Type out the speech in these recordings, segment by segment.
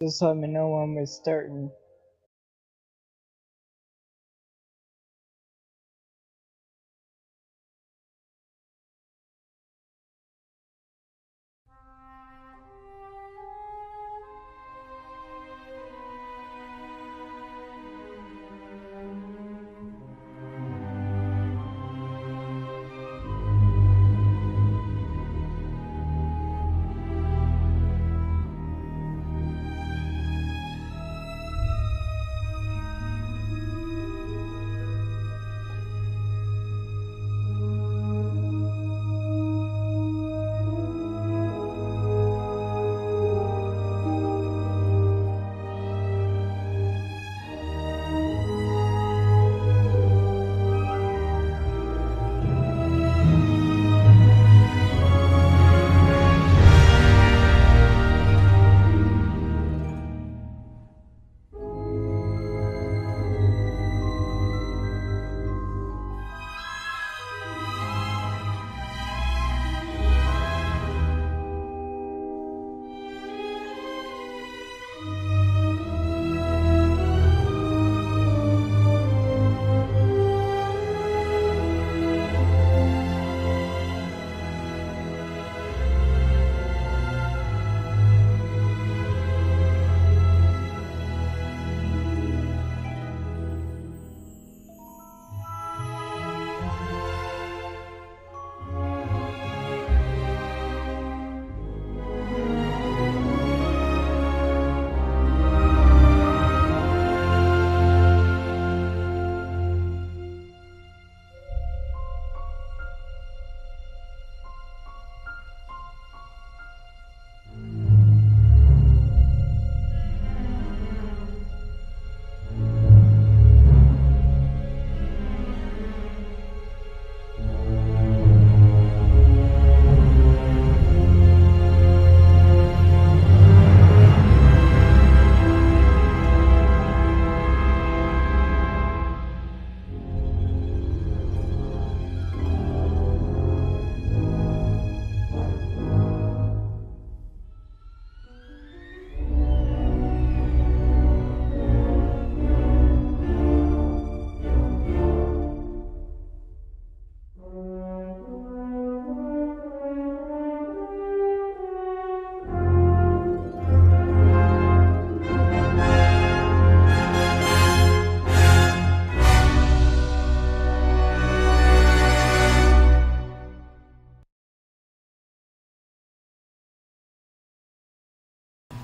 Just let me know when we're starting.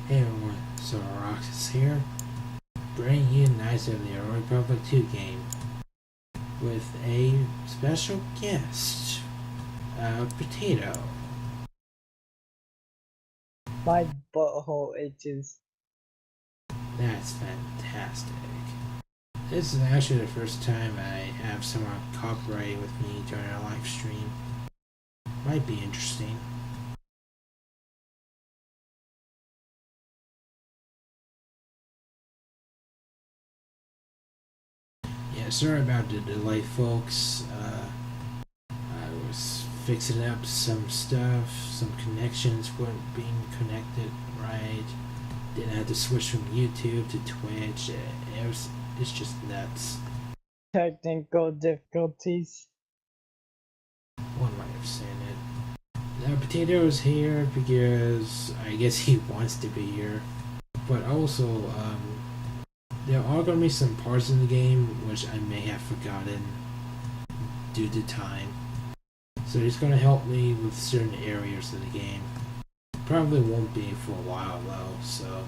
Hey everyone, so Roxas here, bringing you Knights of the Old Republic 2 game with a special guest, Potato. My butthole itches. That's fantastic. This is actually the first time I have someone copyright with me during a live stream. Might be interesting. Yeah, sorry about the delay, folks. I was fixing up some stuff, some connections weren't being connected right. Then I had to switch from YouTube to Twitch. It's just nuts. Technical difficulties. One might have seen it. Now, Potato is here because I guess he wants to be here. But also, there are going to be some parts in the game which I may have forgotten due to time. So he's going to help me with certain areas of the game. Probably won't be for a while though, so.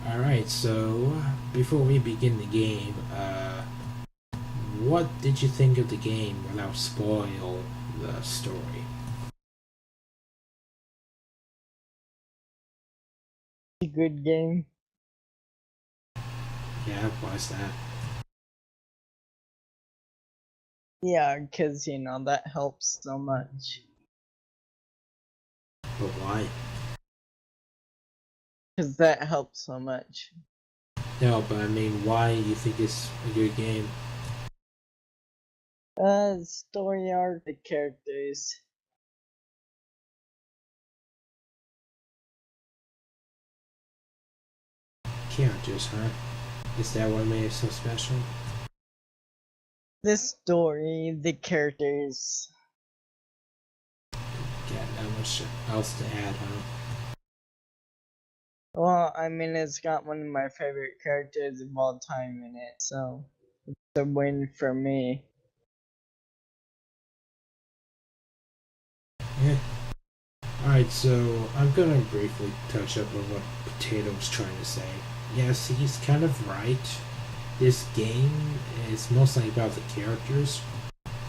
Alright, so before we begin the game, what did you think of the game without spoil the story? A good game. Yeah, why's that? Yeah, because, that helps so much. But why? Because that helps so much. No, but I mean, why you think it's a good game? Story arc, the characters. Characters, huh? Is that what made it so special? The story, the characters. Got not much else to add, huh? Well, I mean, it's got one of my favorite characters of all time in it, so it's a win for me. Yeah. Alright, so I'm gonna briefly touch up on what Potato was trying to say. Yes, he's kind of right. This game is mostly about the characters.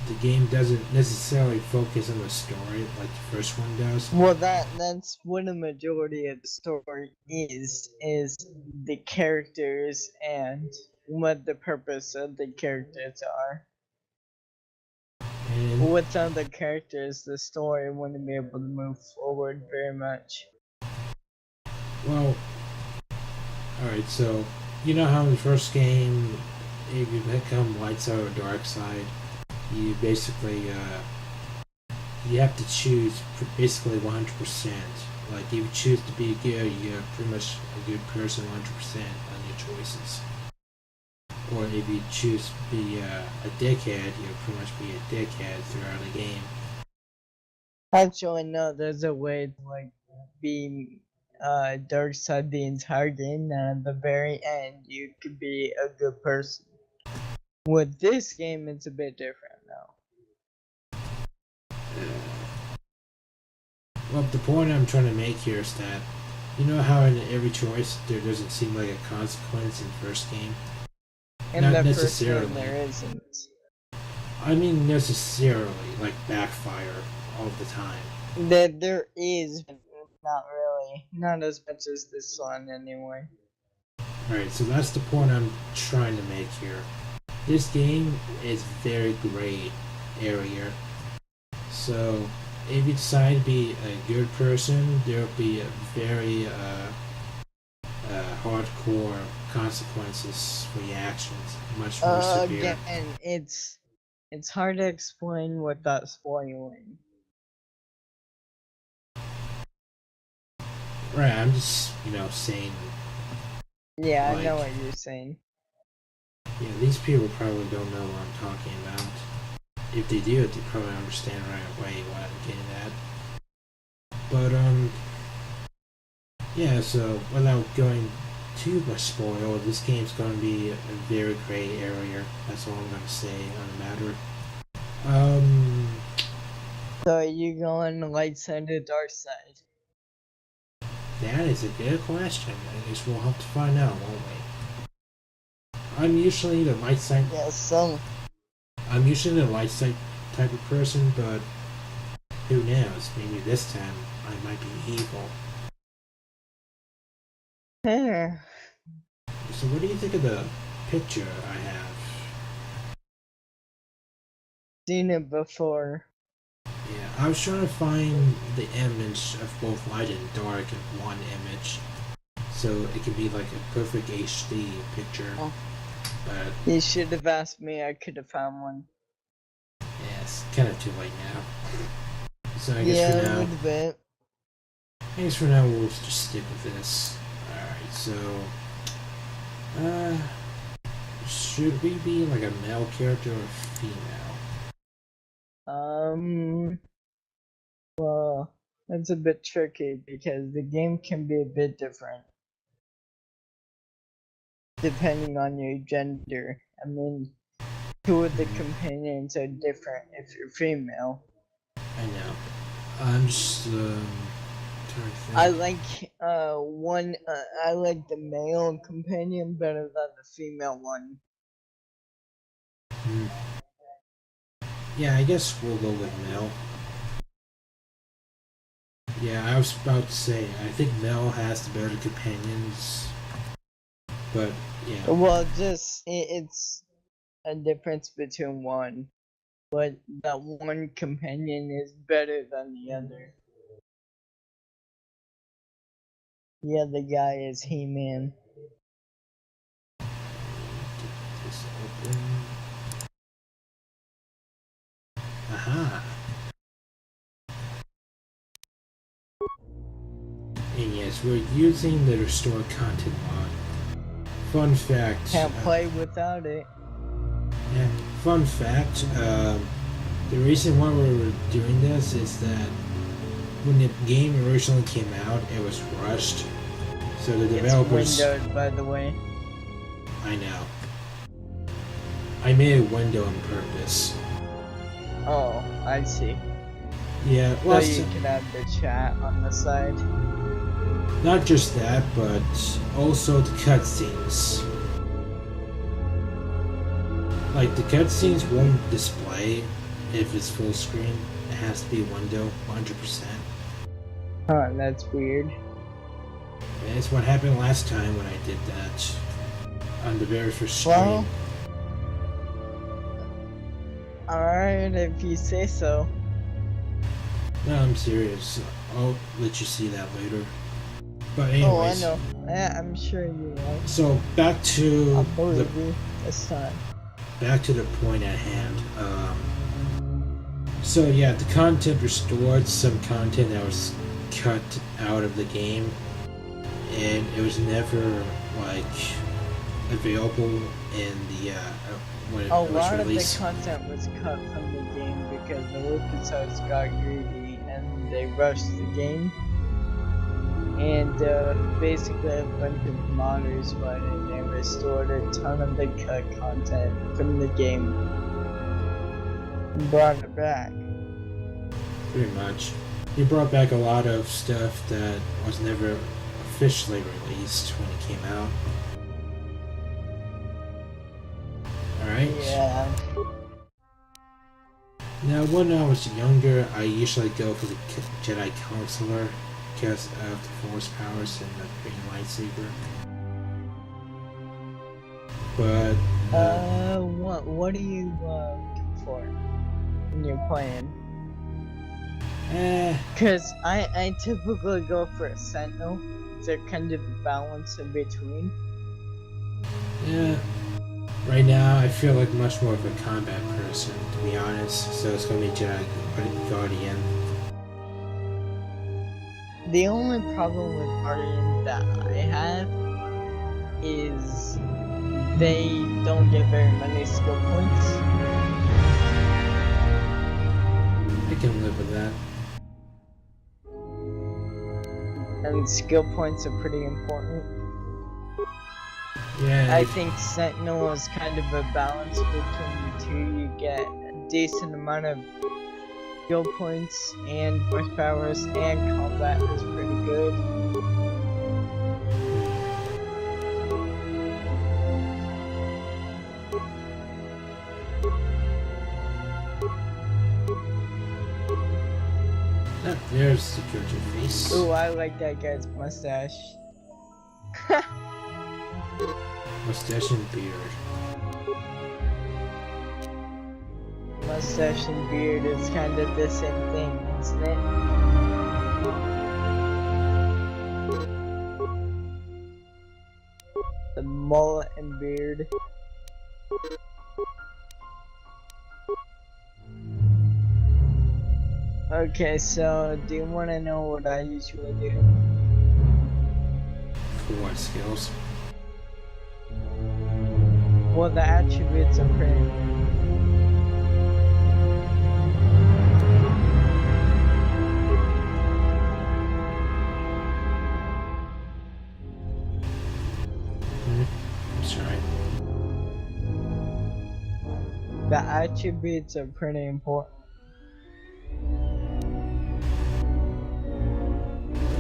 The game doesn't necessarily focus on the story like the first one does. Well, that's what a majority of the story is the characters and what the purpose of the characters are. And Without the characters, the story wouldn't be able to move forward very much. well, alright, so you know how in the first game, if you become light side or dark side, you basically you have to choose basically 100%. Like if you choose to be good, you're pretty much a good person 100% on your choices. Or if you choose to be a dickhead, you'll pretty much be a dickhead throughout the game. Actually, no, there's a way to like be dark side the entire game, and at the very end, you could be a good person. With this game, it's a bit different though. Well, the point I'm trying to make here is that you know how in every choice there doesn't seem like a consequence in the first game? In Not the first necessarily. one, there isn't. I mean necessarily, like backfire all the time. There is, but not really. Not as much as this one, anyway. Alright, so that's the point I'm trying to make here. This game is very gray area. So if you decide to be a good person, there'll be a very hardcore consequences for your actions, much more severe. Again, it's hard to explain without spoiling. Right, I'm just, saying, Yeah, I know like, what you're saying. yeah, these people probably don't know what I'm talking about. If they do, they probably understand right away what I'm getting at. But, yeah, so without going too much spoil, this game's going to be a very gray area. That's all I'm going to say on the matter. So are you going light side or dark side? That is a good question. I guess we'll have to find out, won't we? I'm usually the light side. Yeah, so I'm usually the light side type of person, but who knows? Maybe this time I might be evil. So, what do you think of the picture I have? seen it before. Yeah, I was trying to find the image of both light and dark in one image, so it can be like a perfect HD picture. Oh. But You should have asked me, I could have found one. yeah, it's kind of too late now. So I guess Yeah, for a now, little bit. I guess for now we'll just stick with this. Alright, so should we be like a male character or female? Well, that's a bit tricky because the game can be a bit different depending on your gender. I mean, two of the companions are different if you're female. I know. I'm just trying to think. I like I like the male companion better than the female one. Hmm. Yeah, I guess we'll go with male. Yeah, I was about to say, I think Mel has the better companions, but yeah. Well, just it's a difference between one, but that one companion is better than the other. The other guy is He-Man. Get this open. we're using the restore content mod. Fun fact. Can't play without it. Yeah, fun fact. The reason why we were doing this is that when the game originally came out, it was rushed. So the developers. It's windowed, by the way. I know. I made a window on purpose. Oh, I see. Yeah, So you can have the chat on the side. Not just that, but also the cutscenes. Like, the cutscenes won't display if it's full screen. It has to be window, 100%. Huh, that's weird. It's what happened last time when I did that on the very first stream. Well, alright, if you say so. No, I'm serious. I'll let you see that later. But anyways. Oh, I know. Yeah, I'm sure you will. So back to I'll believe you this time. Back to the point at hand. So yeah, the content restored some content that was cut out of the game, and it was never like available in the when it A was lot released. of the content was cut from the game because the LucasArts got greedy and they rushed the game. And basically a bunch of modders went in and restored a ton of the cut content from the game and brought it back. Pretty much. He brought back a lot of stuff that was never officially released when it came out. Alright? Yeah. Now, when I was younger, I usually go for the Jedi Counselor because of the Force powers and the green lightsaber. But what are you looking for when you're playing? Cause I typically go for a Sentinel. They're kind of a balance in between. Yeah. Right now, I feel like much more of a combat person, to be honest. So it's gonna be Jedi Guardian. The only problem with Guardian that I have is they don't get very many skill points. I can live with that. And skill points are pretty important. Yeah. I think Sentinel is kind of a balance between the two. You get a decent amount of skill points and force powers, and combat is pretty good. There's security face. Ooh, I like that guy's mustache. Mustache and beard. Mustache and beard is kind of the same thing, isn't it? The mullet and beard. Okay, so do you want to know what I usually do? For what skills? Well, the attributes are pretty. Sorry. The attributes are pretty important.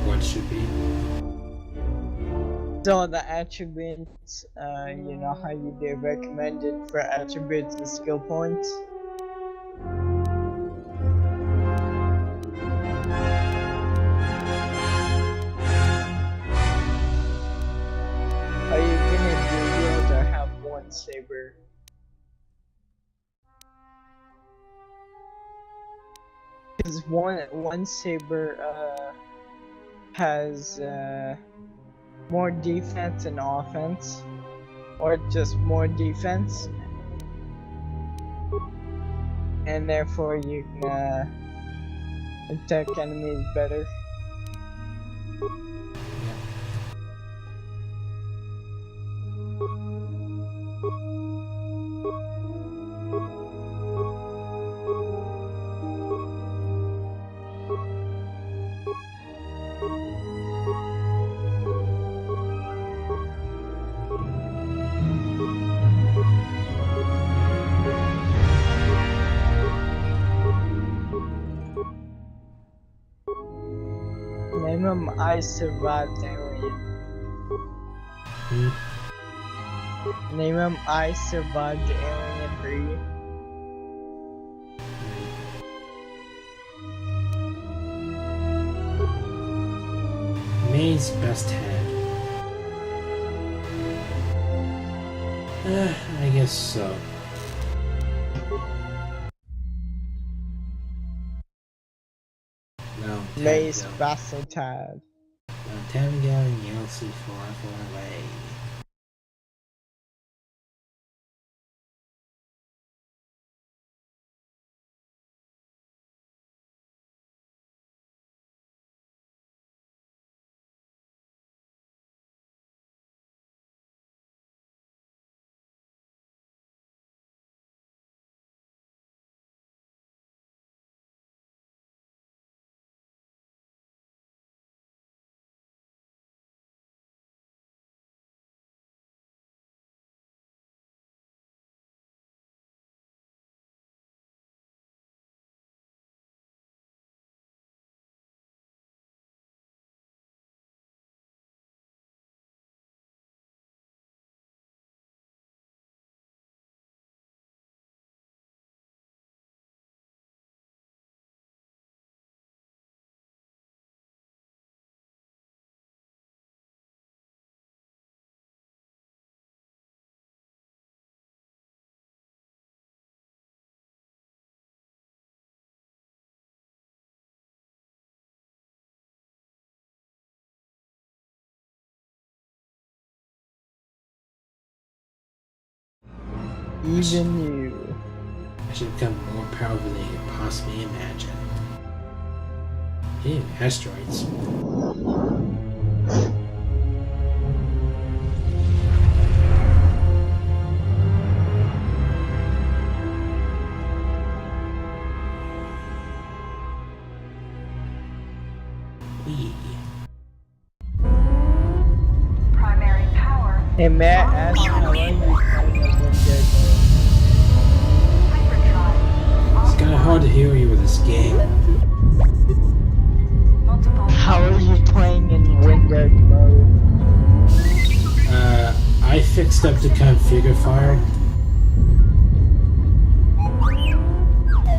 What should be? So the attributes, you know how you do recommended for attributes and skill points? Are you gonna do yield or have one saber? Because one saber has more defense and offense, or just more defense, and therefore you can attack enemies better. Yeah. I survived alien. Hmm? Name him I survived alien 3. May's best head. I guess so. No, May's Tabigel. versatile. No, Tabigel and Yeltsin forever away. Even you. I should become more powerful than you could possibly imagine. Hey, asteroids. Wee. Primary power. Hey, may I ask how are you playing a Windows Hyperdrive. It's kinda hard to hear you with this game. Multiple. How are you playing in Windows mode? I fixed up the configure file.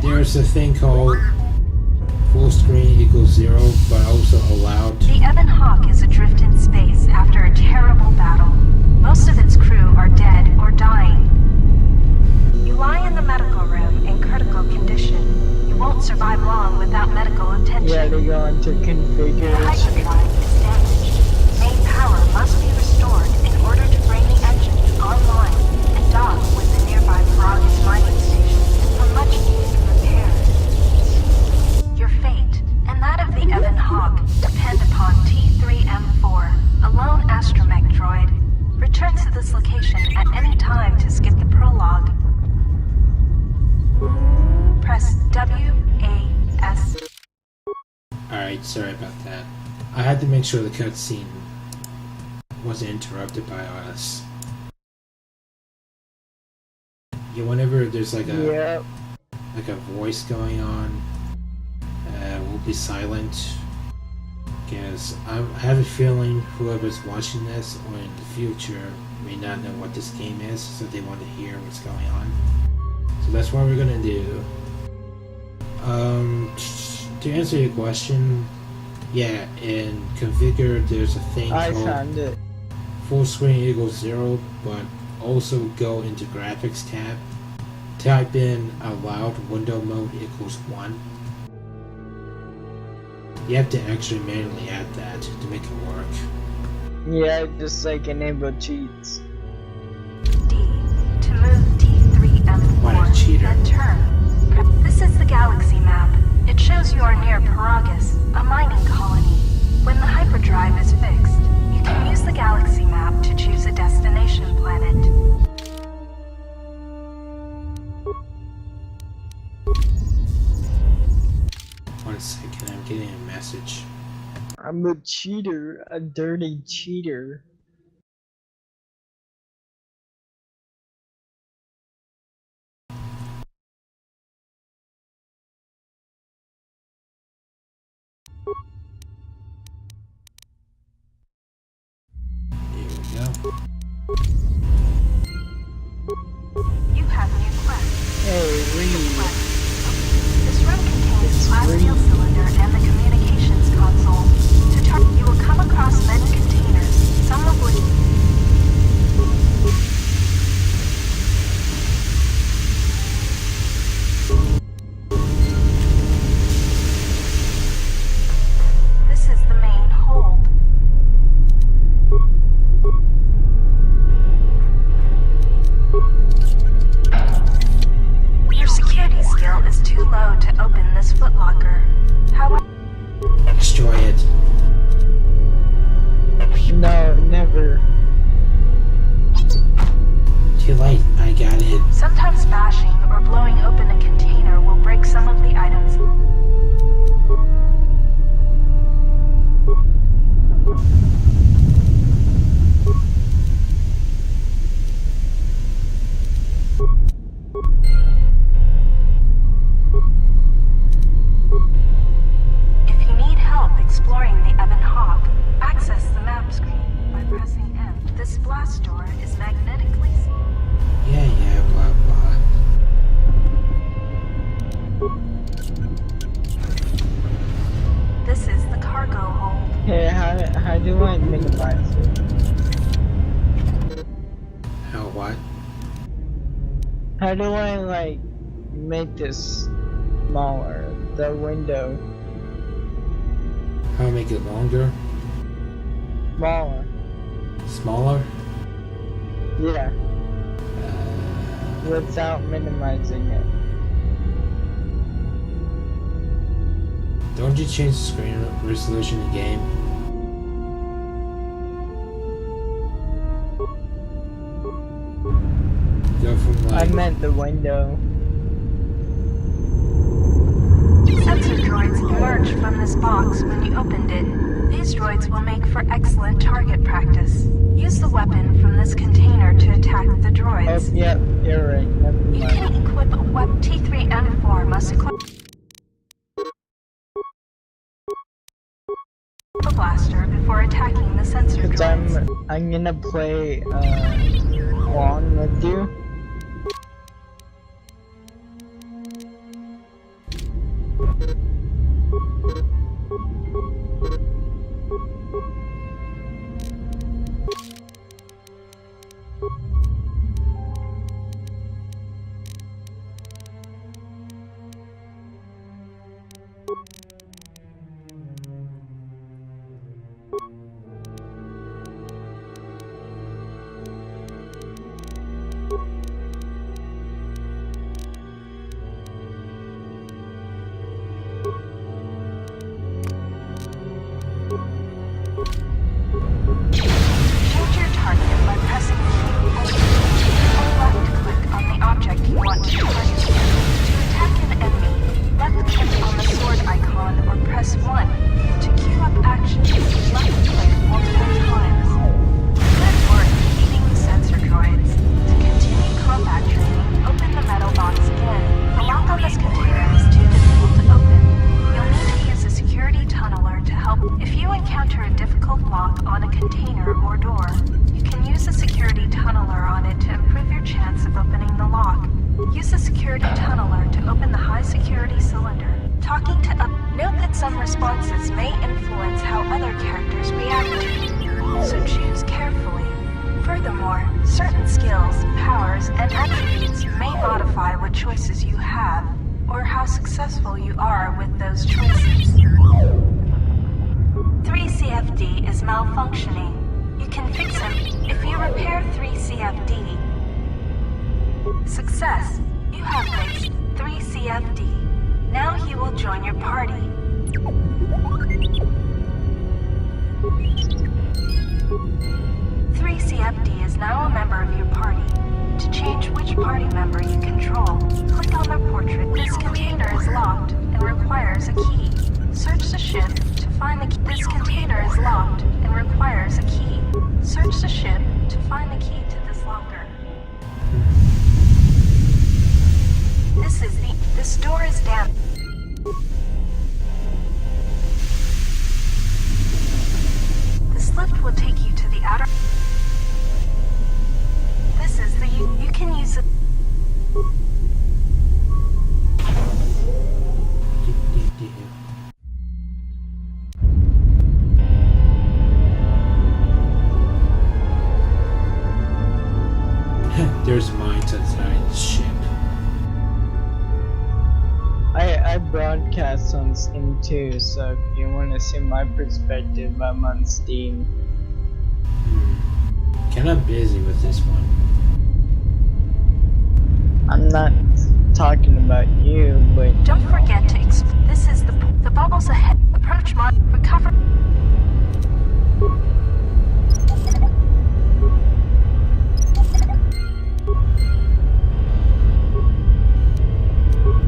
There's a thing called full screen equals 0, but also allowed. The Evan Hawk is adrift in space after a terrible battle. Most of its crew are dead or dying. You lie in the medical room in critical condition. You won't survive long without medical attention. Yeah, to go into The configuration. hyperdrive is damaged. Main power must be restored in order to bring the engines online and dock with the nearby Paragus mining station for much needed repairs. Your fate and that of the Evan Hawk depend upon T3M4, a lone astromech droid. Return to this location at any time to skip the prologue. Press WAS. Alright, sorry about that. I had to make sure the cutscene wasn't interrupted by us. Yeah, whenever there's like Yep. a voice going on, we'll be silent. Because I have a feeling whoever's watching this or in the future may not know what this game is, so they want to hear what's going on. So that's what we're gonna do. To answer your question, yeah, in configure there's a thing I called found it. full screen equals 0, but also go into graphics tab, type in allowed window mode equals 1. You have to actually manually add that to make it work. Yeah, just like enable cheats. D. To move T3M4. What a cheater. Then turn. This is the galaxy map. It shows you are near Paragus, a mining colony. When the hyperdrive is fixed, you can use the galaxy map to choose a destination planet. One second, I'm getting a message. I'm a cheater, a dirty cheater. go. You have new quest. Hey, Reed. This room contains It's glass free. seal cylinder and the communications console. To target, you will come across many containers, some of which... This is the main hold. Your security skill is too low to open this footlocker. However, Destroy it. No, never. Too late. I got it. sometimes bashing or blowing open a container will break some of the items. If you need help exploring the Ebon Hawk, access the map screen by pressing M. This blast door is magnetically sealed. Yeah, blah, blah. This is the cargo hold. Hey, how do I minimize it? How what? How do I, like, make this smaller? The window How to make it longer? smaller. Smaller? Yeah, without minimizing it. Don't you change the screen resolution in the game? Go from I like... meant the window. Sensor droids emerged from this box when you opened it. These droids will make for excellent target practice. Use the weapon from this container to attack the Oh, droids. yep, you're right. Never You mind. can equip a weapon. T3M4 must equip a blaster before attacking the sensor Cause droids. I'm gonna play along with you. Change your target by pressing Q or left click on the object you want to target. To attack an enemy, left click on the sword icon or press 1. To queue up actions, left click multiple times. Good work defeating the sensor droids. To continue combat training, open the metal box again. The lock on this container is too difficult to open. You'll need to use a security tunneler to help. If you encounter a difficult lock on a container or door, you can use a security tunneler on it to improve your chance of opening the lock. Use the security tunneler to open the high security cylinder. Talking to note that some responses may influence how other characters react to you, so choose carefully. Furthermore, certain skills, powers, and attributes may modify what choices you have, or how successful you are with those choices. 3CFD is malfunctioning. You can fix him if you repair 3CFD. Success! You have fixed 3CFD. Now he will join your party. 3CFD is now a member of your party. To change which party member you control, click on their portrait. This container is locked and requires a key. Search the ship to find the key. This container is locked and requires a key. Search the ship to find the key to this locker. This door is damp. This lift will take you to the outer... on Steam too, so if you want to see my perspective, I'm on Steam. Kinda busy with this one. I'm not talking about you, but Don't forget to this is the bubbles ahead. Approach recover.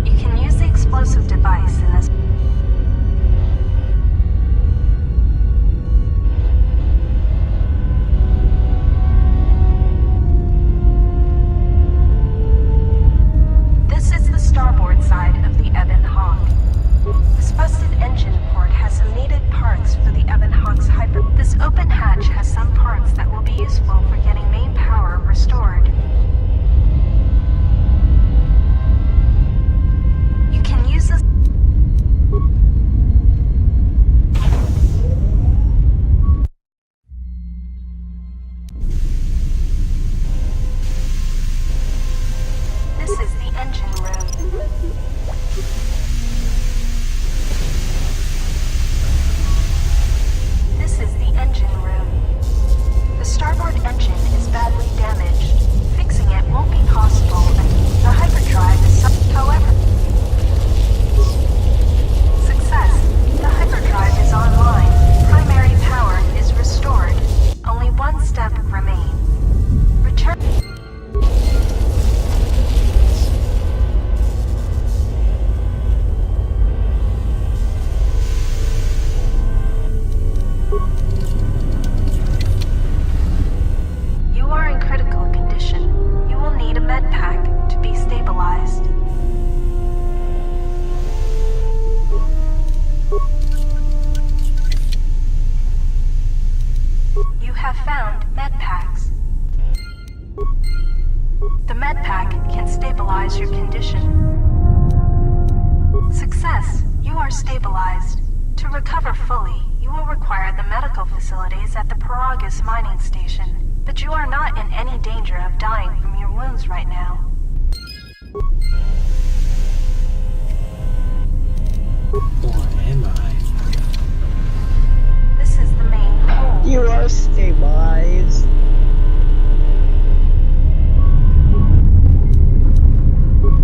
You can use the explosive device in this. This is the starboard side of the Ebon Hawk. This busted engine port has some needed parts for the Ebon Hawk's hyper. This open hatch has some parts that will be useful for getting main power restored. You can use this. This is the engine room. This is the engine room. The starboard engine is badly damaged. Fixing it won't be possible, and the hyperdrive is however. Success. The hyperdrive is online. Primary power is restored. Only one step remains. Return. You are in critical condition. You will need a med pack to be stabilized. You have found med packs. The med pack can stabilize your condition. Success. You are stabilized. To recover fully, you will require the medical facilities at the Paragus mining station, but you are not in any danger of dying from your wounds right now. Or am I? This is the main hold. you are stabilized.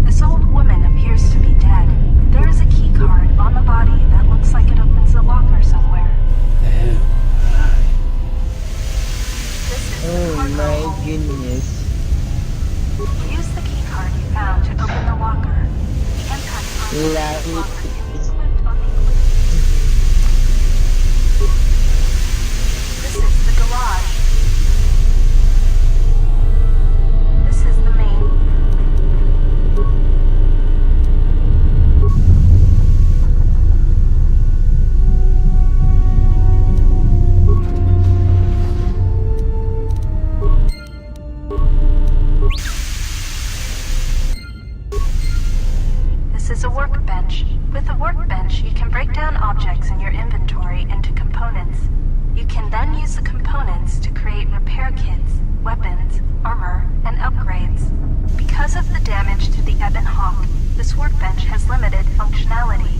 This old woman appears to be dead. There is a key card on the body that looks like it opens a locker somewhere. The hell? This is the Oh cargo my hold. goodness. Use the key card you found to open the locker. The impact on the Let me- locker can be clipped on the equipment. This is the garage. This is the main. This is a workbench. With a workbench, you can break down objects in your inventory into components. You can then use the components to create repair kits, weapons, armor, and upgrades. Because of the damage to the Ebon Hawk, this workbench has limited functionality.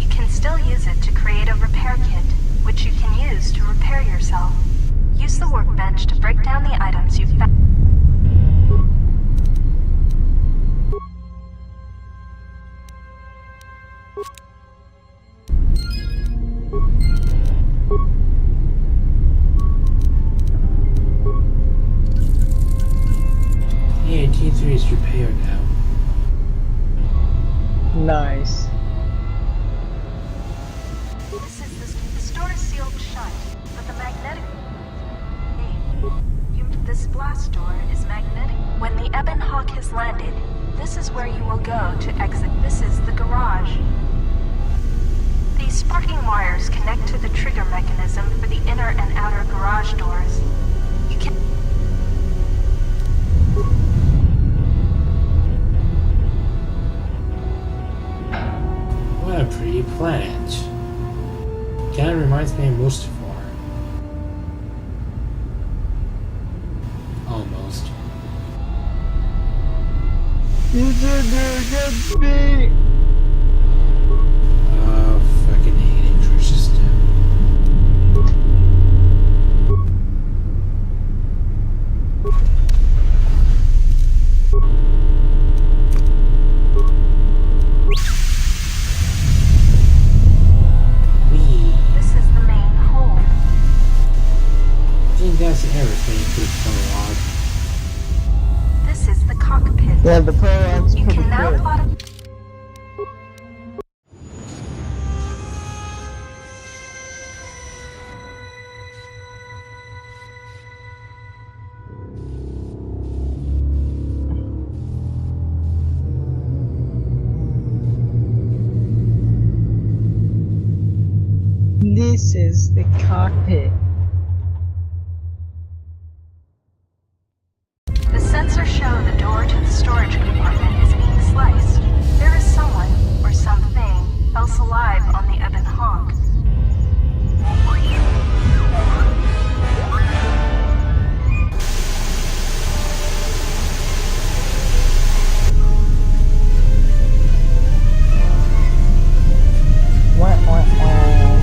You can still use it to create a repair kit, which you can use to repair yourself. Use the workbench to break down the items you've found. Yeah, T3 is repaired now. Nice. The store is sealed shut, but the magnetic. This blast door is magnetic. When the Ebon Hawk has landed, this is where you will go to exit. This is the garage. These sparking wires connect to the trigger mechanism for the inner and outer garage doors. You can. What a pretty planet. Kinda reminds me of Mustafar. Almost. You did it against me! This is the main hold. I think that's everything for the prologue. This is the cockpit. Yeah, the prologue's You pretty can now good. plot a This is the cockpit. The sensors show the door to the storage compartment is being sliced. There is someone, or something, else alive on the Ebon Hawk. Wah, wah, wah.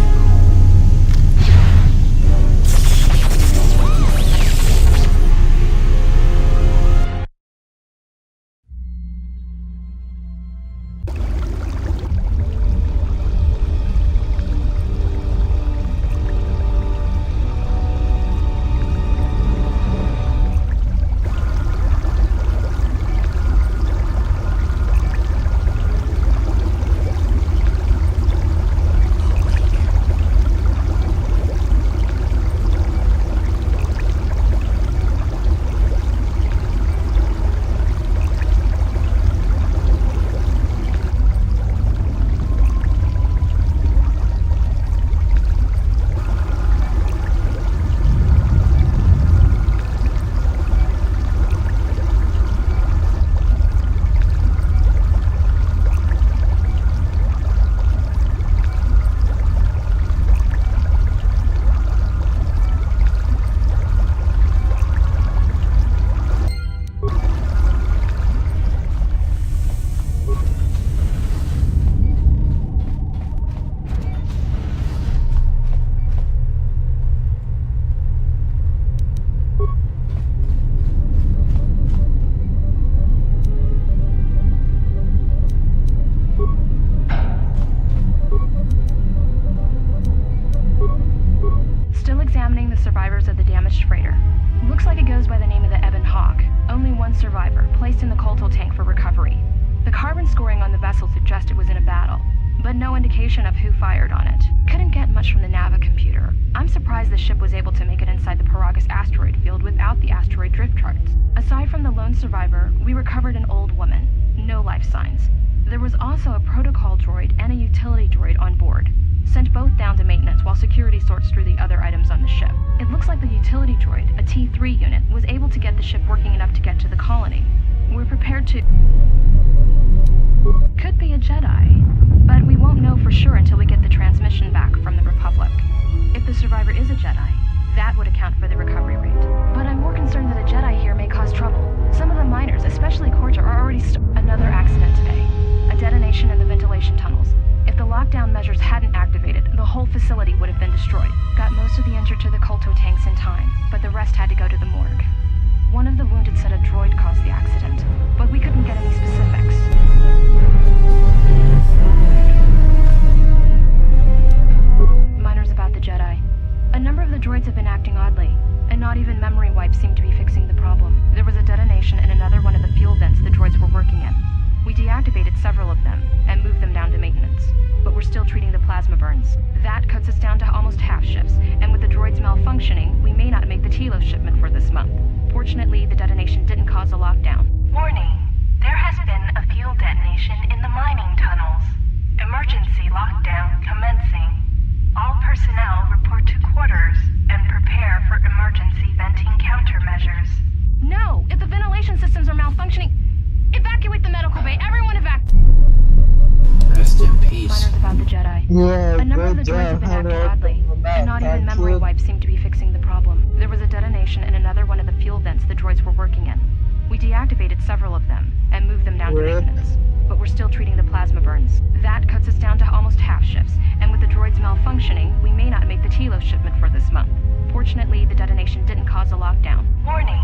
Still examining the survivors of the damaged freighter. Looks like it goes by the name of the Ebon Hawk. Only one survivor, placed in the coltal tank for recovery. The carbon scoring on the vessel suggests it was in a battle, but no indication of who fired on it. Couldn't get much from the Nava computer. I'm surprised the ship was able to make it inside the Paragus asteroid field without the asteroid drift charts. Aside from the lone survivor, we recovered an old woman. No life signs. There was also a protocol droid and a utility droid on board. Sent both down to maintenance while security sorts through the other items on the ship. It looks like the utility droid, a T3 unit, was able to get the ship working enough to get to the colony. We're prepared to... Could be a Jedi, but we won't know for sure until we get the transmission back from the Republic. If the survivor is a Jedi, that would account for the recovery rate. But I'm more concerned that a Jedi here may cause trouble. Some of the miners, especially Corta, are already another accident today. A detonation in the ventilation tunnels. If the lockdown measures hadn't activated, the whole facility would have been destroyed. Got most of the injured to the colto tanks in time, but the rest had to go to the morgue. One of the wounded said a droid caused the accident, but we couldn't get any specifics. Miners about the Jedi. A number of the droids have been acting oddly, and not even memory wipes seem to be fixing the problem. There was a detonation in another one of the fuel vents the droids were working in. We deactivated several of them and moved them down to maintenance, but we're still treating the plasma burns. That cuts us down to almost half shifts, and with the droids malfunctioning, we may not make the Telos shipment for this month. Fortunately, the detonation didn't cause a lockdown. Warning, there has been a fuel detonation in the mining tunnels. Emergency lockdown commencing. All personnel report to quarters and prepare for emergency venting countermeasures. No, if the ventilation systems are malfunctioning, evacuate the medical bay. Everyone evacuate. Rest in peace. Miners about the Jedi. Yeah, A number of the good droids have job. been How acting do I oddly, feel about and not that, even memory kid? wipes seem to be fixing the problem. There was a detonation in another one of the fuel vents the droids were working in. We deactivated several of them and moved them down to Rip. maintenance, but we're still treating the plasma burns. That cuts us down to almost half shifts, and with the droids malfunctioning, we may not make the Telos shipment for this month. Fortunately, the detonation didn't cause a lockdown. Warning,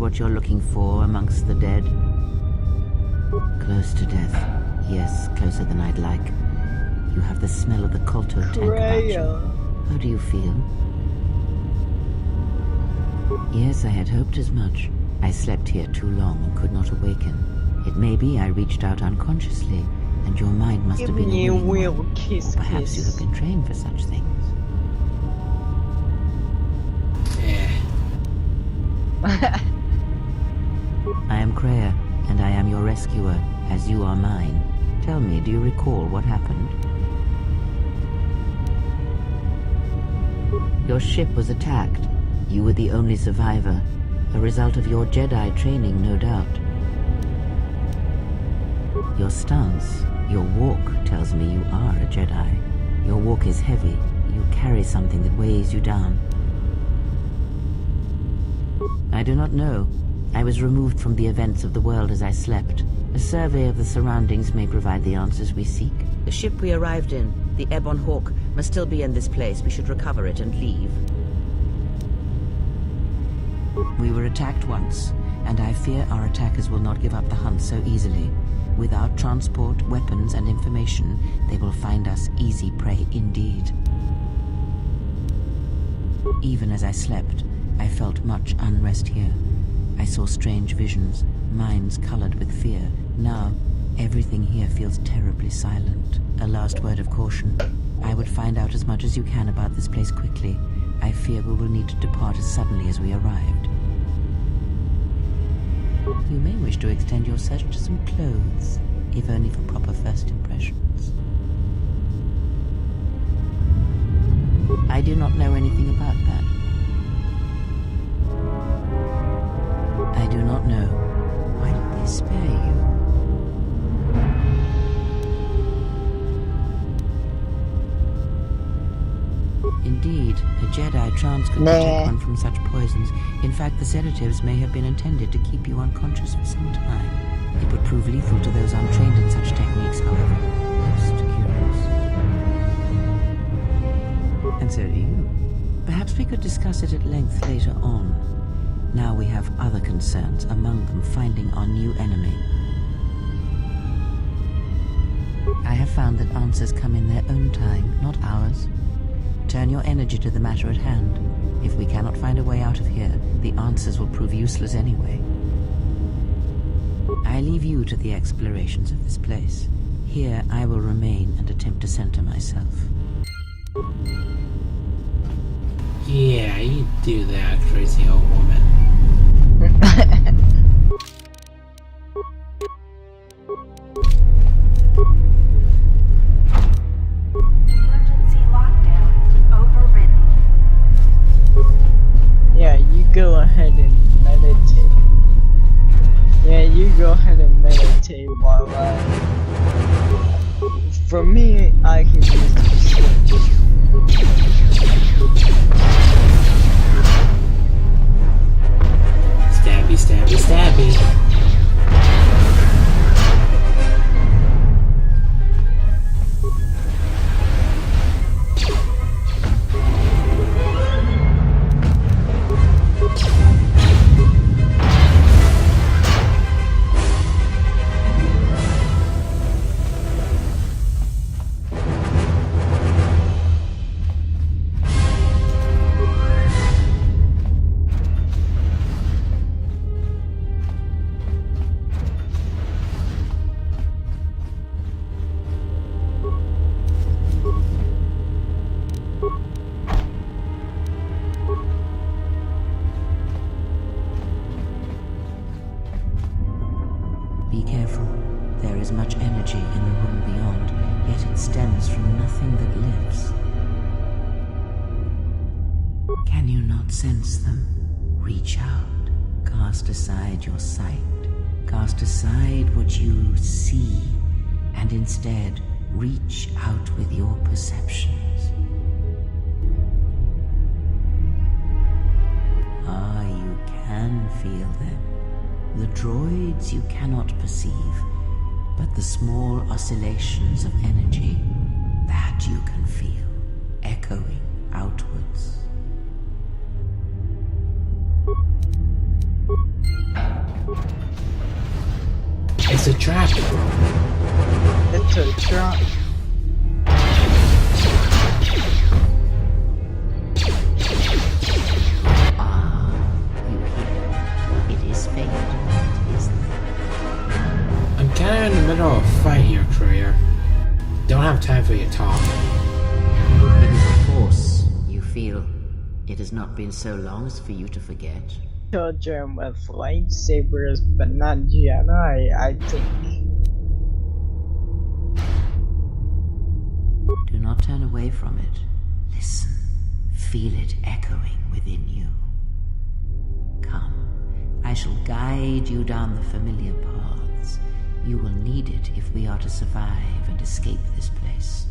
what you're looking for amongst the dead? Close to death. Yes, closer than I'd like. You have the smell of the Kolto tank about you. How do you feel? Yes, I had hoped as much. I slept here too long and could not awaken. It may be I reached out unconsciously, and your mind must have been a You willing will one. kiss, Or perhaps you have been trained for such things. I am Kreia, and I am your rescuer, as you are mine. Tell me, do you recall what happened? Your ship was attacked. You were the only survivor. A result of your Jedi training, no doubt. Your stance, your walk tells me you are a Jedi. Your walk is heavy. You carry something that weighs you down. I do not know. I was removed from the events of the world as I slept. A survey of the surroundings may provide the answers we seek. The ship we arrived in, the Ebon Hawk, must still be in this place. We should recover it and leave. We were attacked once, and I fear our attackers will not give up the hunt so easily. Without transport, weapons, and information, they will find us easy prey indeed. Even as I slept, I felt much unrest here. I saw strange visions, minds colored with fear. Now, everything here feels terribly silent. A last word of caution. I would find out as much as you can about this place quickly. I fear we will need to depart as suddenly as we arrived. You may wish to extend your search to some clothes, if only for proper first impressions. I do not know anything about that. I do not know. Why did they spare you? Indeed, a Jedi trance could protect one from such poisons. In fact, the sedatives may have been intended to keep you unconscious for some time. It would prove lethal to those untrained in such techniques, however. Most curious. And so do you. Perhaps we could discuss it at length later on. Now we have other concerns, among them finding our new enemy. I have found that answers come in their own time, not ours. Turn your energy to the matter at hand. If we cannot find a way out of here, the answers will prove useless anyway. I leave you to the explorations of this place. Here I will remain and attempt to center myself. Yeah, you do that, crazy old woman. Emergency lockdown overridden. Yeah, you go ahead and meditate. Yeah, you go ahead and meditate while for me, I can use the switch. Stabby, stabby, stabby. Be careful. There is much energy in the room beyond, yet it stems from nothing that lives. Can you not sense them? Reach out. Cast aside your sight. Cast aside what you see, and instead reach out with your perceptions. Ah, you can feel them. The droids you cannot perceive, but the small oscillations of energy, that you can feel, echoing outwards. so strong. Ah, you hear? It is fate, isn't it? I'm kinda in the middle of a fight here, Courier. Don't have time for your talk. It is a force you feel. It has not been so long as for you to forget. Children with lightsabers, but not Jedi, I think. Do not turn away from it. Listen. Feel it echoing within you. Come. I shall guide you down the familiar paths. You will need it if we are to survive and escape this place.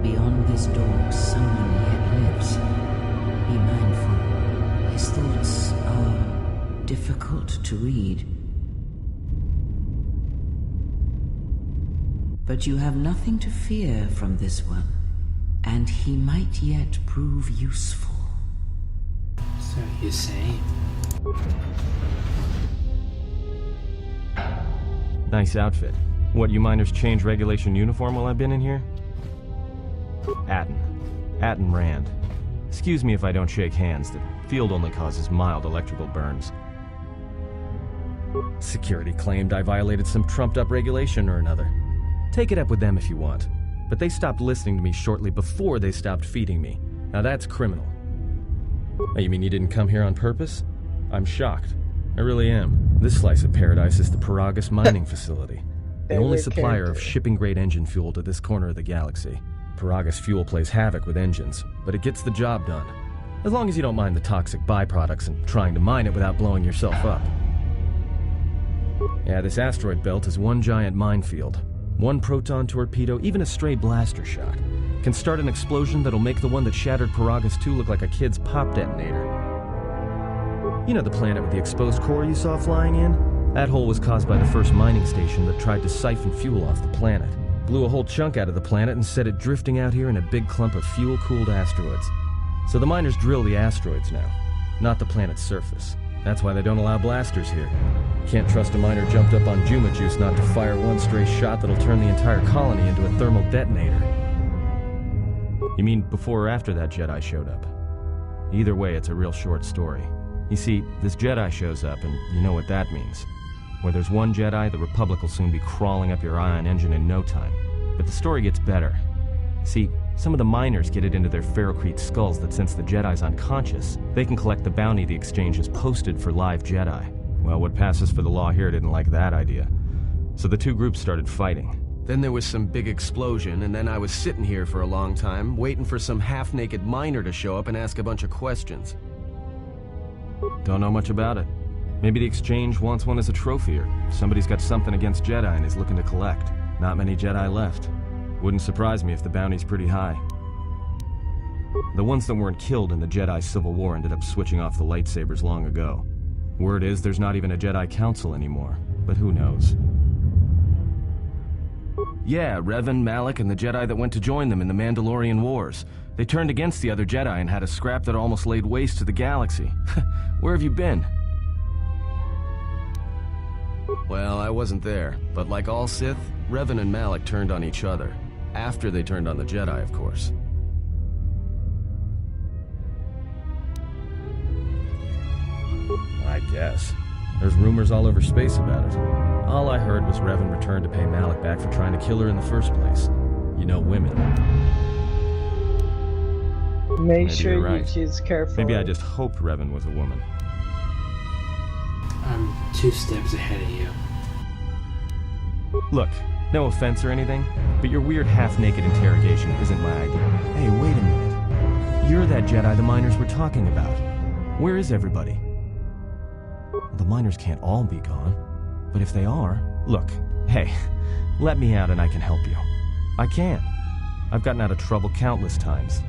Beyond this door, someone yet lives. Be mindful. His thoughts are difficult to read. But you have nothing to fear from this one, and he might yet prove useful. So you're saying? Nice outfit. What, you miners change regulation uniform while I've been in here? Atten Rand. Excuse me if I don't shake hands. The field only causes mild electrical burns. Security claimed I violated some trumped-up regulation or another. Take it up with them if you want. But they stopped listening to me shortly before they stopped feeding me. Now that's criminal. Oh, you mean you didn't come here on purpose? I'm shocked. I really am. This slice of paradise is the Paragus mining facility. The only supplier of shipping-grade engine fuel to this corner of the galaxy. Paragus fuel plays havoc with engines, but it gets the job done. As long as you don't mind the toxic byproducts and trying to mine it without blowing yourself up. Yeah, this asteroid belt is one giant minefield. One proton torpedo, even a stray blaster shot, can start an explosion that'll make the one that shattered Paragus 2 look like a kid's pop detonator. You know the planet with the exposed core you saw flying in? That hole was caused by the first mining station that tried to siphon fuel off the planet. Blew a whole chunk out of the planet and set it drifting out here in a big clump of fuel-cooled asteroids. So the miners drill the asteroids now, not the planet's surface. That's why they don't allow blasters here. Can't trust a miner jumped up on Juma juice not to fire one stray shot that'll turn the entire colony into a thermal detonator. You mean before or after that Jedi showed up? Either way, it's a real short story. You see, this Jedi shows up, and you know what that means. Where there's one Jedi, the Republic will soon be crawling up your ion engine in no time. But the story gets better. See, some of the miners get it into their ferrocrete skulls that since the Jedi's unconscious, they can collect the bounty the exchange has posted for live Jedi. Well, what passes for the law here didn't like that idea. So the two groups started fighting. Then there was some big explosion, and then I was sitting here for a long time, waiting for some half-naked miner to show up and ask a bunch of questions. Don't know much about it. Maybe the exchange wants one as a trophy, or somebody's got something against Jedi and is looking to collect. Not many Jedi left. Wouldn't surprise me if the bounty's pretty high. The ones that weren't killed in the Jedi Civil War ended up switching off the lightsabers long ago. Word is there's not even a Jedi Council anymore, but who knows? Yeah, Revan, Malak, and the Jedi that went to join them in the Mandalorian Wars. They turned against the other Jedi and had a scrap that almost laid waste to the galaxy. Where have you been? Well, I wasn't there, but like all Sith, Revan and Malak turned on each other. After they turned on the Jedi, of course. I guess. There's rumors all over space about it. All I heard was Revan returned to pay Malak back for trying to kill her in the first place. You know women. Make Maybe sure you're you right. choose carefully. Maybe I just hoped Revan was a woman. I'm 2 steps ahead of you. Look, no offense or anything, but your weird half-naked interrogation isn't my idea. Hey, wait a minute. You're that Jedi the miners were talking about. Where is everybody? The miners can't all be gone. But if they are... Look, hey, let me out and I can help you. I can. I've gotten out of trouble countless times.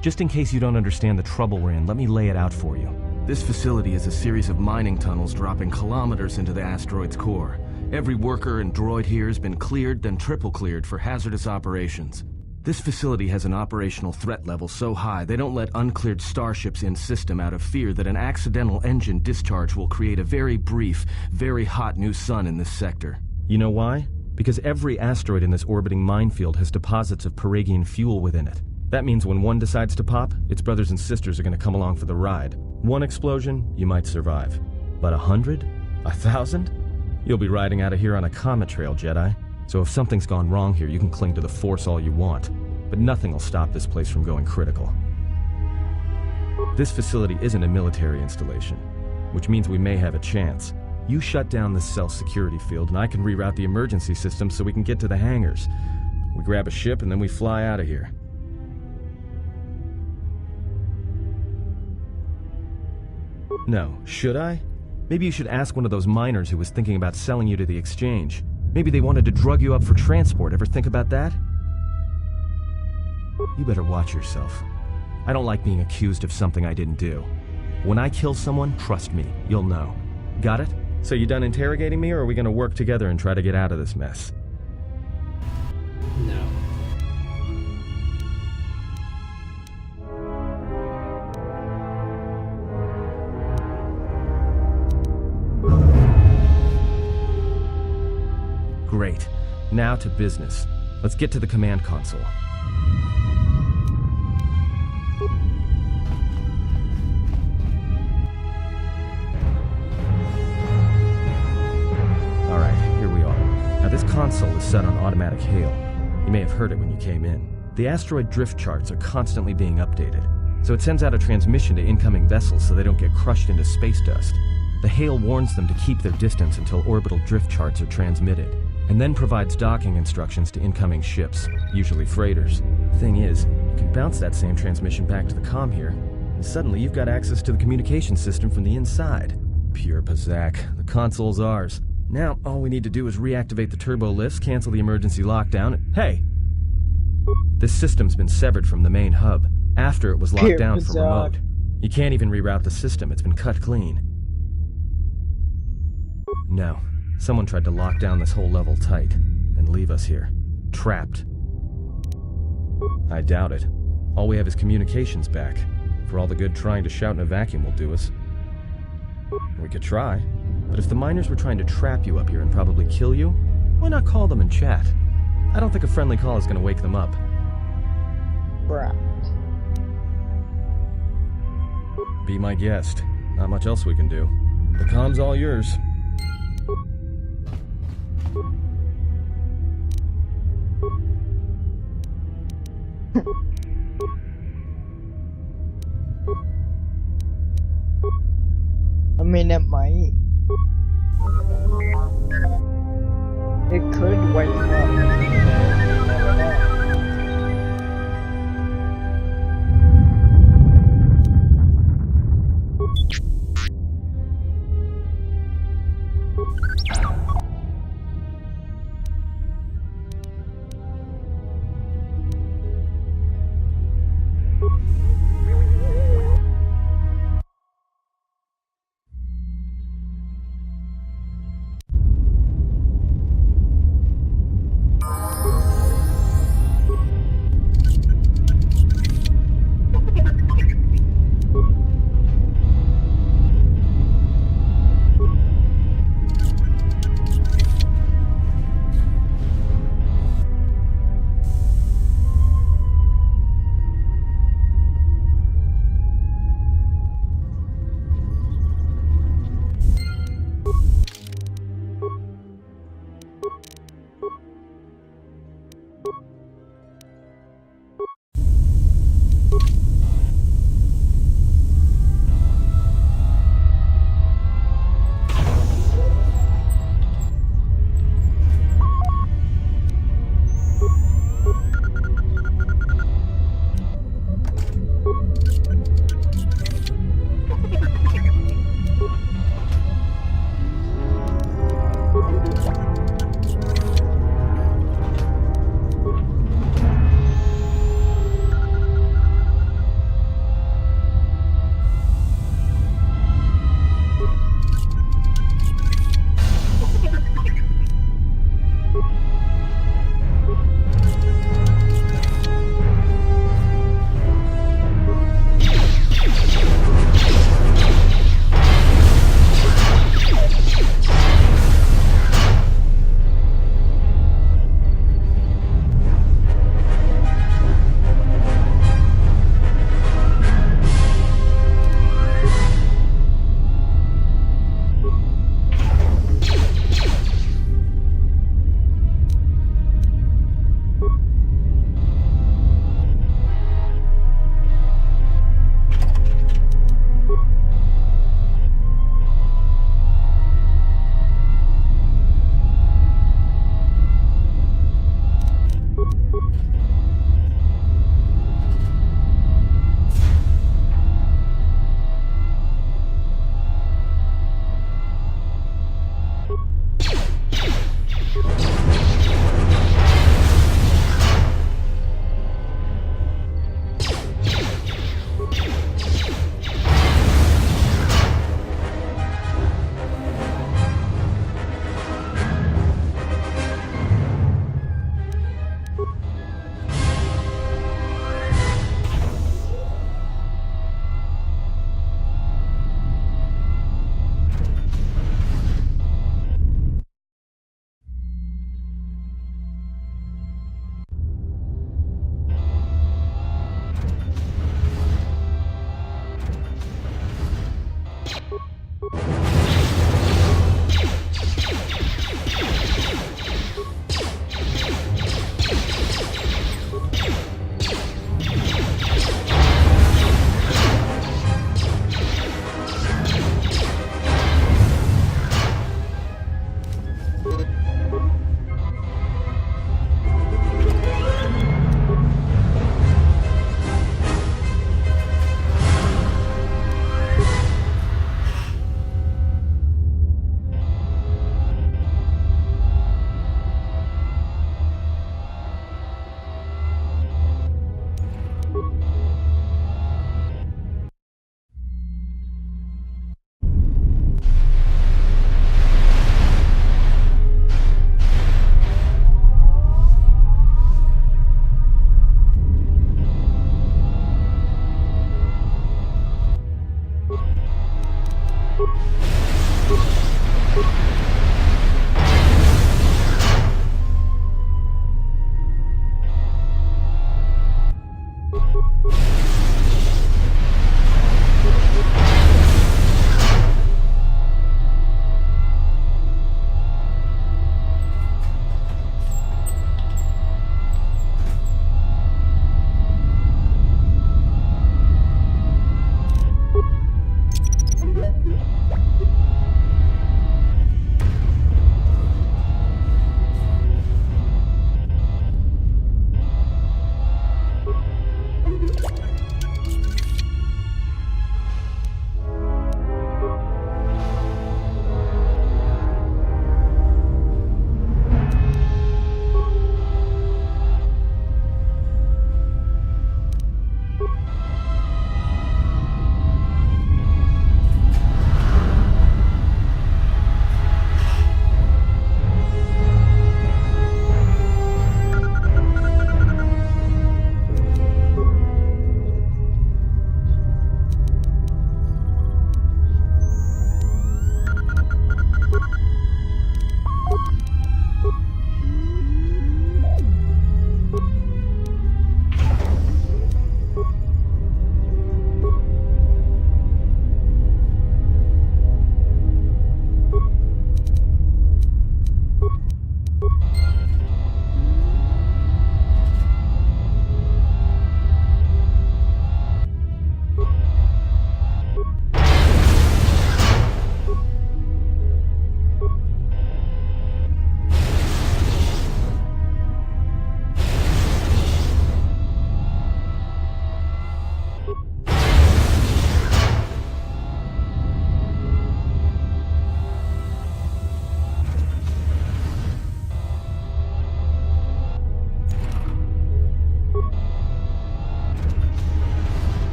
Just in case you don't understand the trouble we're in, let me lay it out for you. This facility is a series of mining tunnels dropping kilometers into the asteroid's core. Every worker and droid here has been cleared, then triple cleared for hazardous operations. This facility has an operational threat level so high they don't let uncleared starships in system out of fear that an accidental engine discharge will create a very brief, very hot new sun in this sector. You know why? Because every asteroid in this orbiting minefield has deposits of Paragian fuel within it. That means when one decides to pop, its brothers and sisters are going to come along for the ride. One explosion, you might survive. But 100? 1,000? You'll be riding out of here on a comet trail, Jedi. So if something's gone wrong here, you can cling to the Force all you want. But nothing will stop this place from going critical. This facility isn't a military installation, which means we may have a chance. You shut down this cell security field, and I can reroute the emergency system so we can get to the hangars. We grab a ship, and then we fly out of here. No, should I? Maybe you should ask one of those miners who was thinking about selling you to the exchange. Maybe they wanted to drug you up for transport. Ever think about that? You better watch yourself. I don't like being accused of something I didn't do. When I kill someone, trust me, you'll know. Got it? So you done interrogating me, or are we gonna work together and try to get out of this mess? No. Great. Now to business. Let's get to the command console. Alright, here we are. Now this console is set on automatic hail. You may have heard it when you came in. The asteroid drift charts are constantly being updated, so it sends out a transmission to incoming vessels so they don't get crushed into space dust. The hail warns them to keep their distance until orbital drift charts are transmitted, and then provides docking instructions to incoming ships, usually freighters. Thing is, you can bounce that same transmission back to the comm here, and suddenly you've got access to the communication system from the inside. Pure Pazak. The console's ours. Now, all we need to do is reactivate the turbo lifts, cancel the emergency lockdown, and hey! This system's been severed from the main hub, after it was locked down for remote. You can't even reroute the system, it's been cut clean. No. Someone tried to lock down this whole level tight, and leave us here, trapped. I doubt it. All we have is communications back. For all the good trying to shout in a vacuum will do us. We could try, but if the miners were trying to trap you up here and probably kill you, why not call them and chat? I don't think a friendly call is going to wake them up. Right. Be my guest. Not much else we can do. The comm's all yours. I mean, it might. It could wake up. You never know.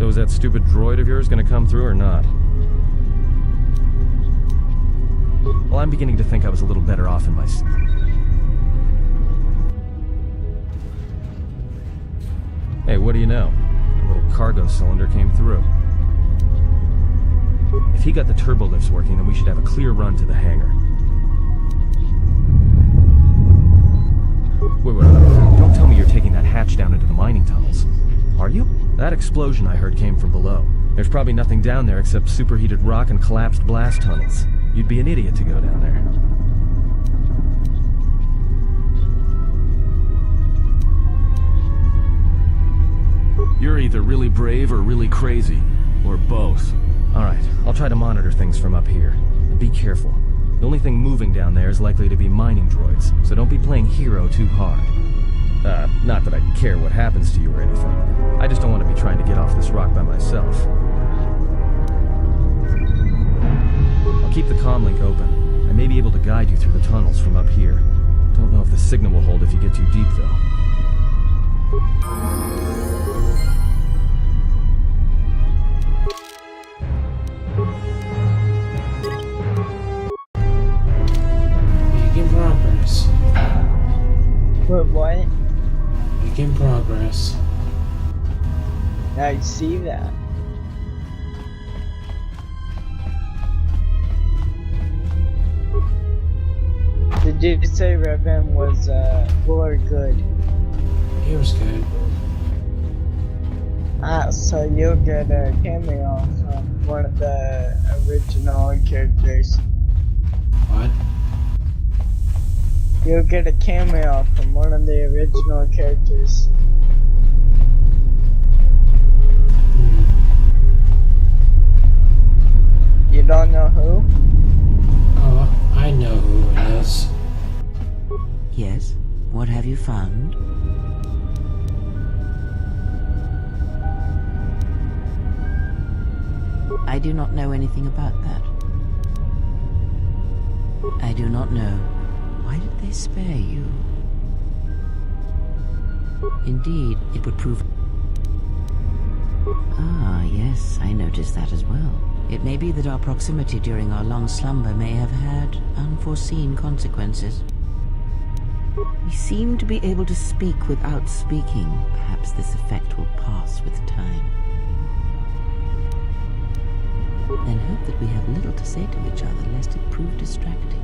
So is that stupid droid of yours gonna come through or not? Well, I'm beginning to think I was a little better off in my... Hey, what do you know? A little cargo cylinder came through. If he got the turbo lifts working, then we should have a clear run to the hangar. Wait, don't tell me you're taking that hatch down into the mining tunnels. Are you? That explosion I heard came from below. There's probably nothing down there except superheated rock and collapsed blast tunnels. You'd be an idiot to go down there. either really brave or really crazy. Or both. Alright, I'll try to monitor things from up here. And be careful. The only thing moving down there is likely to be mining droids, so don't be playing hero too hard. Not that I care what happens to you or anything. I just don't want to be trying to get off this rock by myself. I'll keep the comm link open. I may be able to guide you through the tunnels from up here. Don't know if the signal will hold if you get too deep, though. Making progress. What? Making progress. I see that. Did you say Revan was or good? He was good. So you'll get a cameo from one of the original characters. What? You'll get a cameo from one of the original characters. You don't know who? Oh, I know who it is. Yes? What have you found? I do not know anything about that. I do not know. Why did they spare you? Indeed, it would prove... Ah, yes, I noticed that as well. It may be that our proximity during our long slumber may have had unforeseen consequences. We seem to be able to speak without speaking. Perhaps this effect will pass with time. Then hope that we have little to say to each other, lest it prove distracting.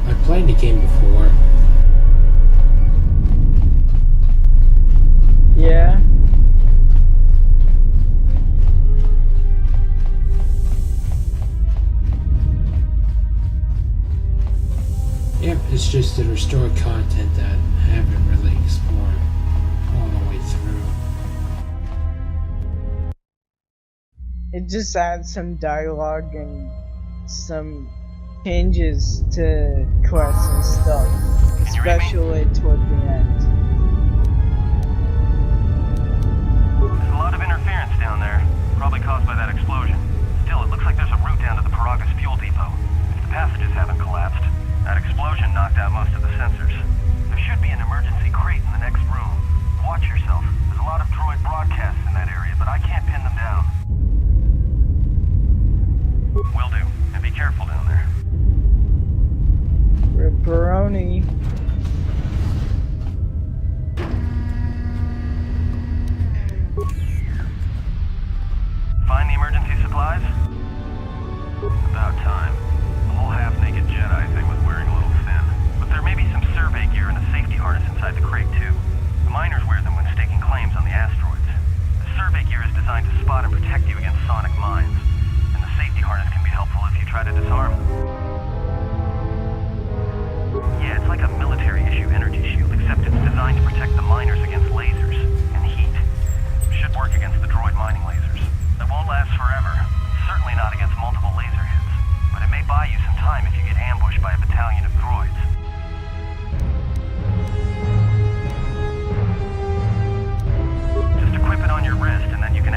I played the game before. Yeah. Yep, it's just the restored content that I haven't really explored all the way through. It just adds some dialogue and some changes to quests and stuff, especially toward the end. There's a lot of interference down there, probably caused by that explosion. Still, it looks like there's a route down to the Paragas fuel depot. If the passages haven't collapsed, that explosion knocked out most of the sensors. There should be an emergency crate in the next room. Watch yourself. There's a lot of droid broadcasts in that area, but I can't pin them down. Will do. And be careful down there. Ripperoni. Find the emergency supplies? About time. The whole half-naked Jedi thing was wearing a little thin. But there may be some survey gear and a safety harness inside the crate, too. The miners wear them when staking claims on the asteroids. The survey gear is designed to spot and protect you against sonic mines. And the safety harness can be helpful if you try to disarm. Yeah, it's like a military-issue energy shield, except it's designed to protect the miners against lasers and heat. Should work against the droid mining lasers. It won't last forever. Certainly not against multiple laser hits. But it may buy you some time if you get ambushed by a battalion of droids. Just equip it on your wrist, and then you can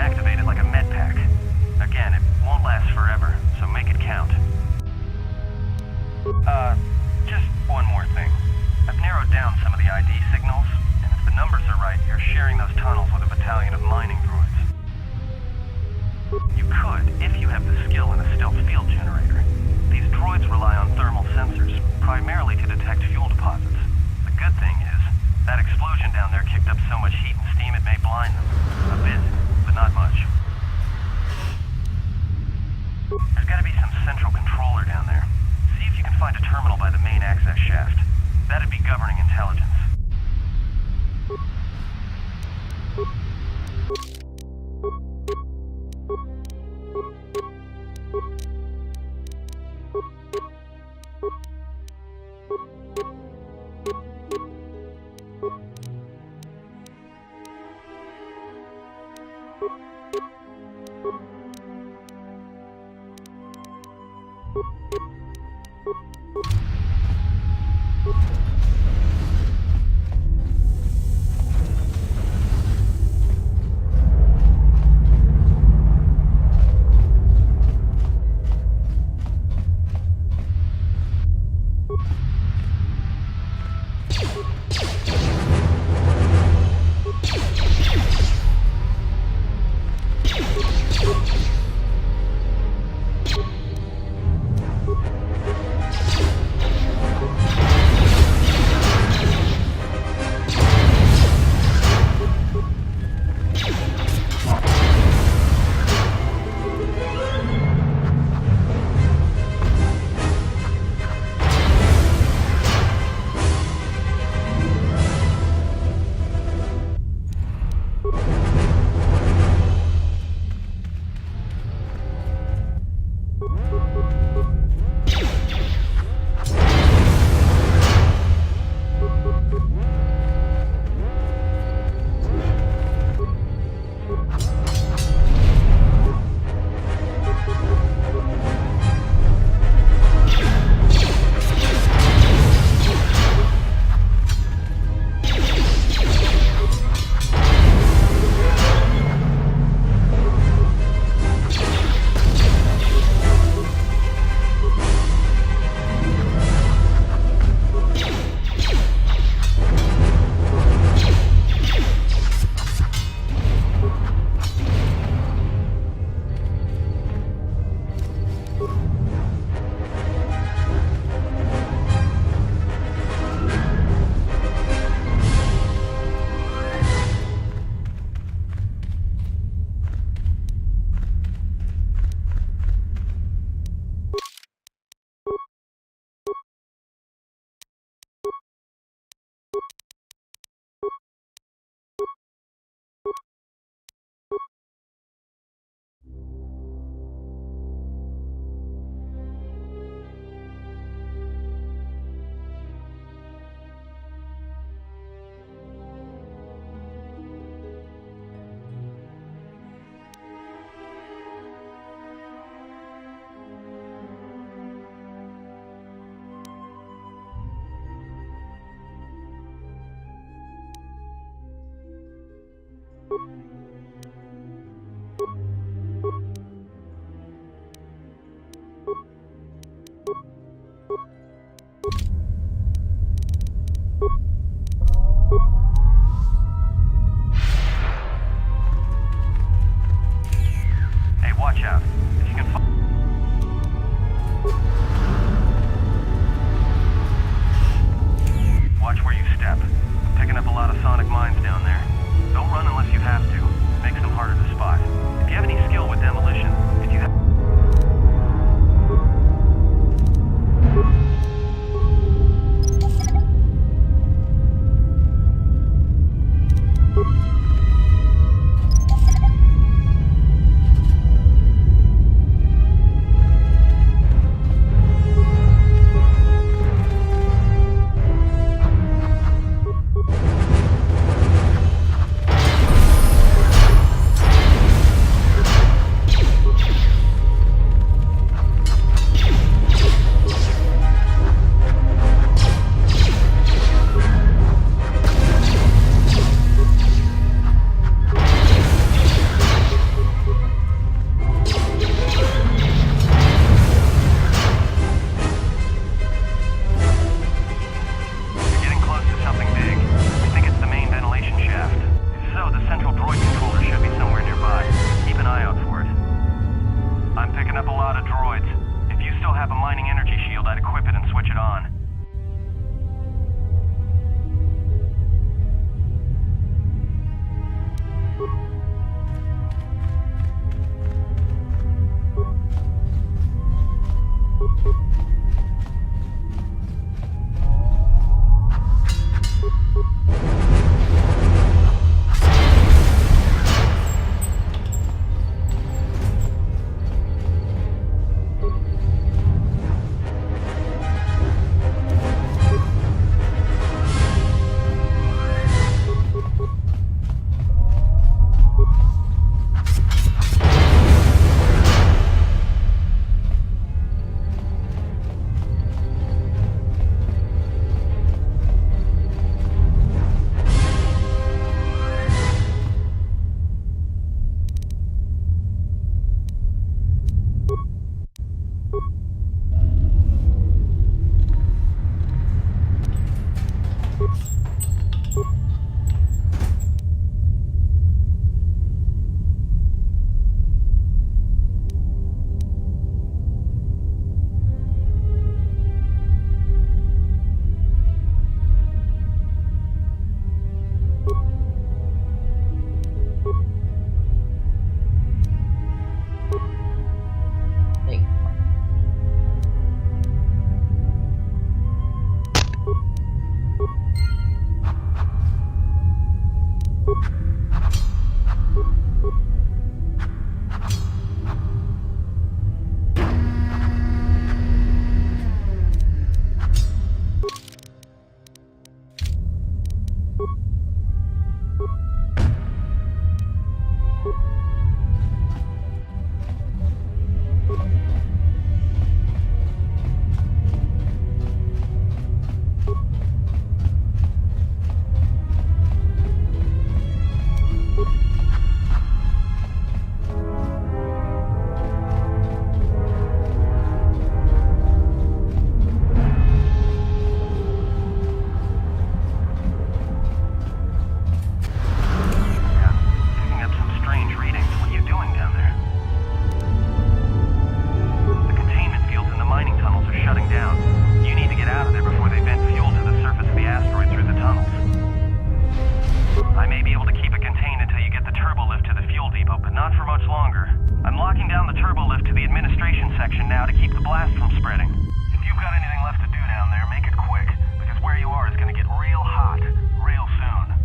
section now to keep the blast from spreading. If you've got anything left to do down there, make it quick, because where you are is gonna get real hot, real soon.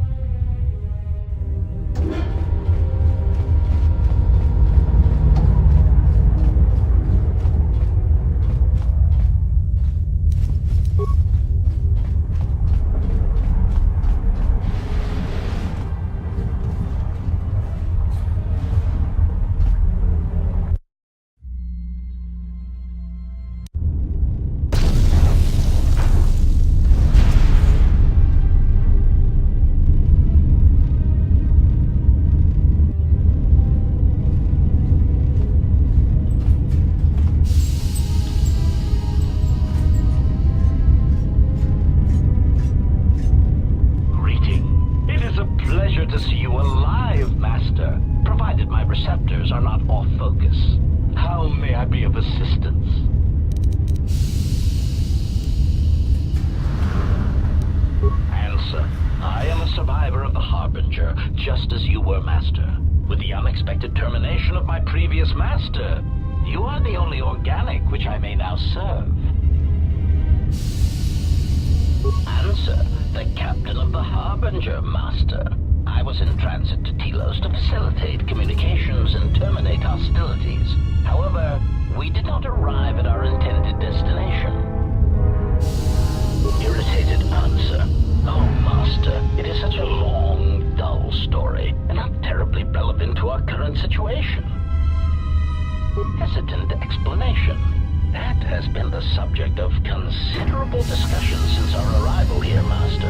To see you alive, Master, provided my receptors are not off focus. How may I be of assistance? Answer. I am a survivor of the Harbinger, just as you were, Master. With the unexpected termination of my previous Master, you are the only organic which I may now serve. Answer. The captain of the Harbinger, Master. I was in transit to Telos to facilitate communications and terminate hostilities. However, we did not arrive at our intended destination. Irritated answer. Oh, Master, it is such a long, dull story, and not terribly relevant to our current situation. Hesitant explanation. That has been the subject of considerable discussion since our arrival here, Master.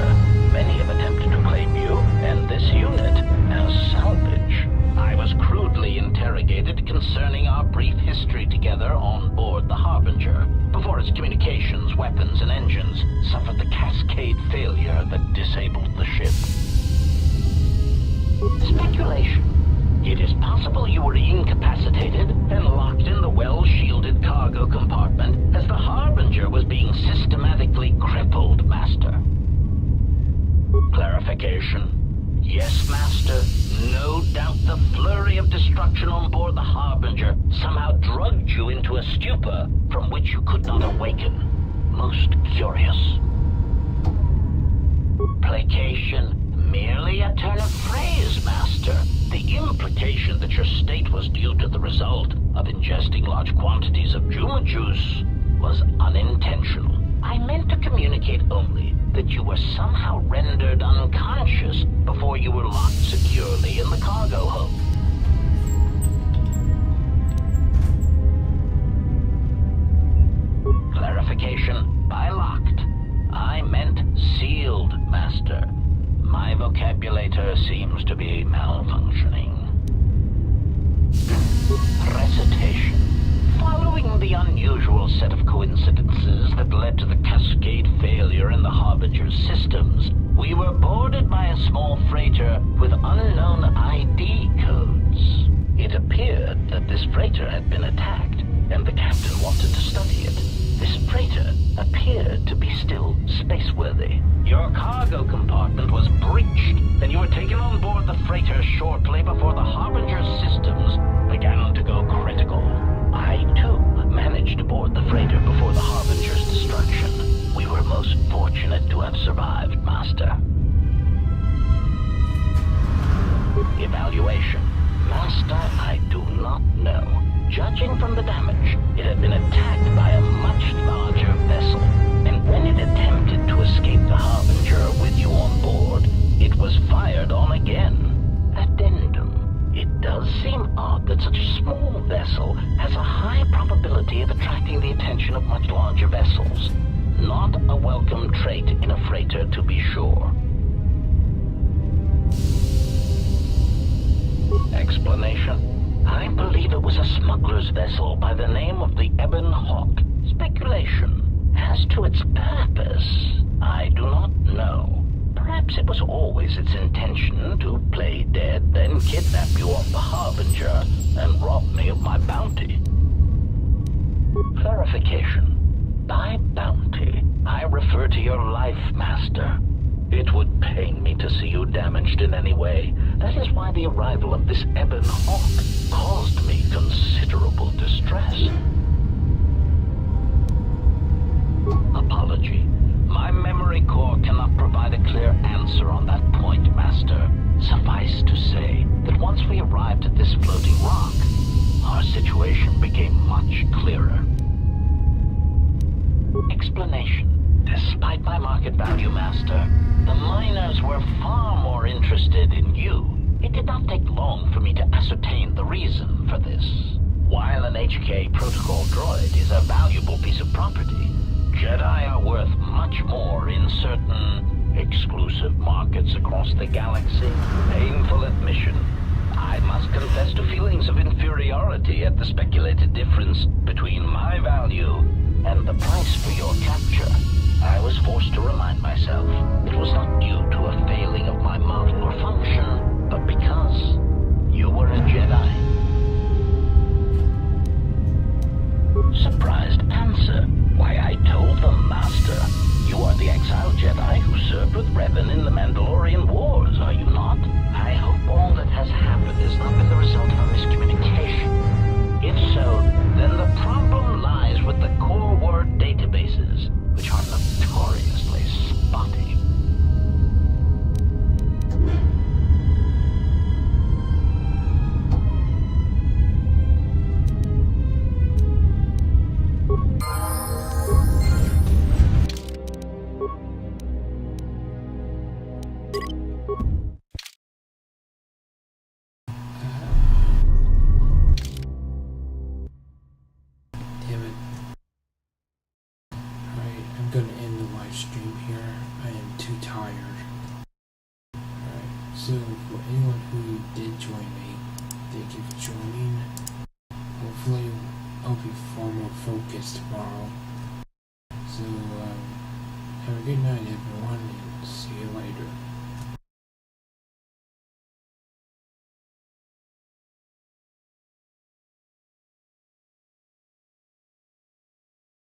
Many have attempted to claim you, and this unit, as salvage. I was crudely interrogated concerning our brief history together on board the Harbinger, before its communications, weapons, and engines suffered the cascade failure that disabled the ship. Speculation. It is possible you were incapacitated and locked in the well-shielded cargo compartment as the Harbinger was being systematically crippled, Master. Clarification. Yes, Master. No doubt the flurry of destruction on board the Harbinger somehow drugged you into a stupor from which you could not awaken. Most curious. Placation. Merely a turn of phrase, Master. The implication that your state was due to the result of ingesting large quantities of Juma juice was unintentional. I meant to communicate only that you were somehow rendered unconscious before you were locked securely in the cargo hold. Clarification. By locked, I meant sealed, Master. My vocabulator seems to be malfunctioning. Recitation. Following the unusual set of coincidences that led to the cascade failure in the Harbinger's systems, we were boarded by a small freighter with unknown ID codes. It appeared that this freighter had been attacked, and the captain wanted to study it. This freighter appeared to be still spaceworthy. Your cargo compartment was breached, and you were taken on board the freighter shortly before the Harbinger's systems began to go critical. I, too, managed to board the freighter before the Harbinger's destruction. We were most fortunate to have survived, Master. Evaluation. Master, I do not know. Judging from the damage, it had been attacked by a much larger vessel, and when it attempted to escape the Harbinger with you on board, it was fired on again. Addendum. It does seem odd that such a small vessel has a high probability of attracting the attention of much larger vessels. Not a welcome trait in a freighter, to be sure. Explanation. I believe it was a smuggler's vessel by the name of the Ebon Hawk. Speculation. As to its purpose, I do not know. Perhaps it was always its intention to play dead, then kidnap you off the Harbinger and rob me of my bounty. Clarification. By bounty, I refer to your life, Master. It would pain me to see you damaged in any way. That is why the arrival of this Ebon Hawk caused me considerable distress. situation became much clearer. Explanation. Despite my market value, Master, the miners were far more interested in you. It did not take long for me to ascertain the reason for this. While an HK protocol droid is a valuable piece of property, Jedi are worth much more in certain exclusive markets across the galaxy. Painful admission. I must confess to feelings of inferiority at the speculated difference between my value and the price for your capture. I was forced to remind myself it was not due to a failing of my model or function, but because you were a Jedi. Surprised answer. Why, I told them, Master. You are the exiled Jedi who served with Revan in the Mandalorian Wars, are you not? I hope all that has happened has not been the result of a miscommunication. If so, then the problem lies with the core word databases, which are notoriously spotty. Damn it. Alright, I'm gonna end the live stream here. I am too tired. Alright, so for anyone who did join me, thank you for joining. Hopefully I'll be far more focused tomorrow. So, have a good night everyone, and see you later.